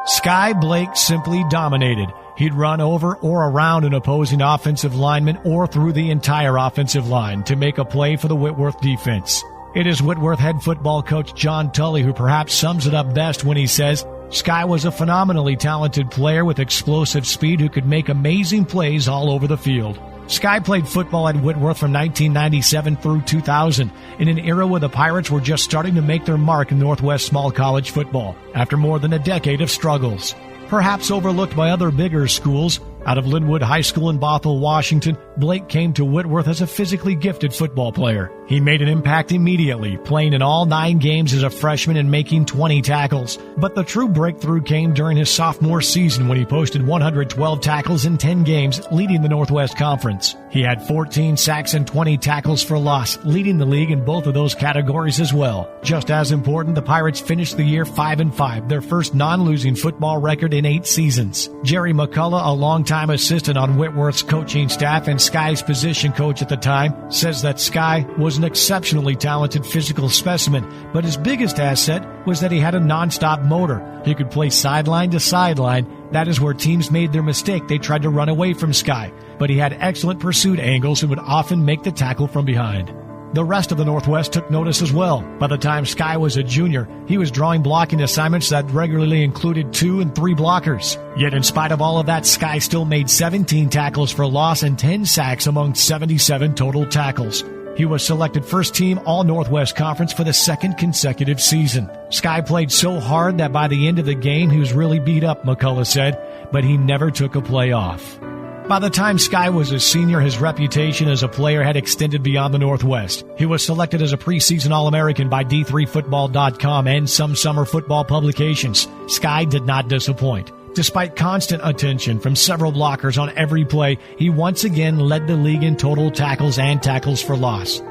Sky Blake simply dominated. He'd run over or around an opposing offensive lineman or through the entire offensive line to make a play for the Whitworth defense. It is Whitworth head football coach John Tully who perhaps sums it up best when he says, Sky was a phenomenally talented player with explosive speed who could make amazing plays all over the field. Sky played football at Whitworth from 1997 through 2000, in an era where the Pirates were just starting to make their mark in Northwest small college football, after more than a decade of struggles. Perhaps overlooked by other bigger schools, out of Linwood High School in Bothell, Washington, Blake came to Whitworth as a physically gifted football player. He made an impact immediately, playing in all 9 games as a freshman and making 20 tackles. But the true breakthrough came during his sophomore season when he posted 112 tackles in 10 games, leading the Northwest Conference. He had 14 sacks and 20 tackles for loss, leading the league in both of those categories as well. Just as important, the Pirates finished the year 5-5, their first non-losing football record in 8 seasons. Jerry McCullough, a longtime assistant on Whitworth's coaching staff and Sky's position coach at the time, says that Sky was an exceptionally talented physical specimen, but his biggest asset was that he had a non-stop motor. He could play sideline to sideline. That is where teams made their mistake. They tried to run away from Sky, but he had excellent pursuit angles and would often make the tackle from behind. The rest of the Northwest took notice as well. By the time Sky was a junior, he was drawing blocking assignments that regularly included 2 and 3 blockers. Yet in spite of all of that, Sky still made 17 tackles for loss and 10 sacks among 77 total tackles. He was selected first team All-Northwest Conference for the 2nd consecutive season. Sky played so hard that by the end of the game he was really beat up, McCullough said, but he never took a play off. By the time Sky was a senior, his reputation as a player had extended beyond the Northwest. He was selected as a preseason All-American by D3Football.com and some summer football publications. Sky did not disappoint. Despite constant attention from several blockers on every play, he once again led the league in total tackles and tackles for loss.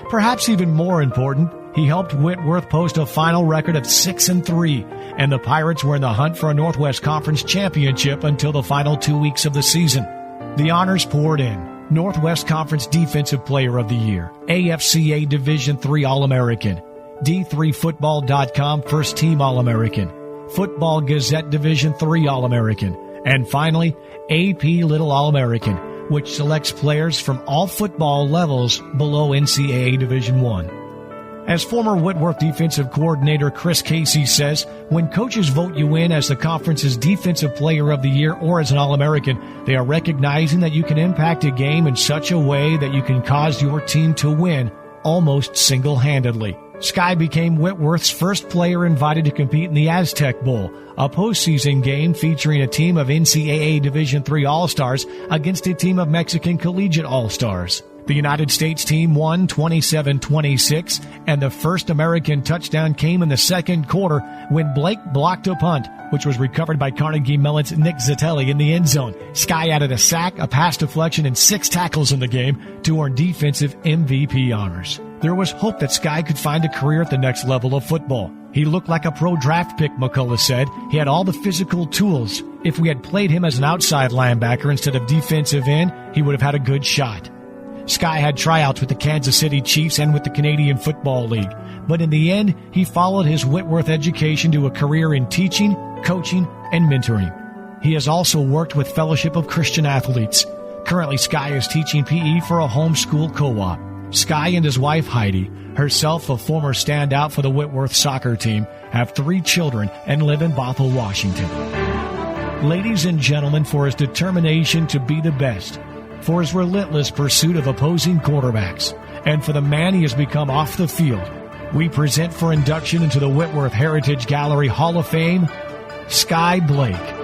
Perhaps even more important, he helped Whitworth post a final record of 6-3, and the Pirates were in the hunt for a Northwest Conference championship until the final 2 weeks of the season. The honors poured in. Northwest Conference Defensive Player of the Year, AFCA Division III All-American, D3Football.com First Team All-American, Football Gazette Division III All-American, and finally, AP Little All-American, which selects players from all football levels below NCAA Division I. As former Whitworth defensive coordinator Chris Casey says, when coaches vote you in as the conference's Defensive Player of the Year or as an All-American, they are recognizing that you can impact a game in such a way that you can cause your team to win almost single-handedly. Sky became Whitworth's first player invited to compete in the Aztec Bowl, a postseason game featuring a team of NCAA Division III All-Stars against a team of Mexican Collegiate All-Stars. The United States team won 27-26, and the first American touchdown came in the second quarter when Blake blocked a punt, which was recovered by Carnegie Mellon's Nick Zitelli in the end zone. Sky added a sack, a pass deflection, and 6 tackles in the game to earn defensive MVP honors. There was hope that Sky could find a career at the next level of football. He looked like a pro draft pick, McCullough said. He had all the physical tools. If we had played him as an outside linebacker instead of defensive end, he would have had a good shot. Sky had tryouts with the Kansas City Chiefs and with the Canadian Football League, but in the end, he followed his Whitworth education to a career in teaching, coaching, and mentoring. He has also worked with Fellowship of Christian Athletes. Currently, Sky is teaching PE for a homeschool co-op. Sky and his wife, Heidi, herself a former standout for the Whitworth soccer team, have 3 children and live in Bothell, Washington. Ladies and gentlemen, for his determination to be the best, for his relentless pursuit of opposing quarterbacks, and for the man he has become off the field, we present for induction into the Whitworth Heritage Gallery Hall of Fame, Sky Blake.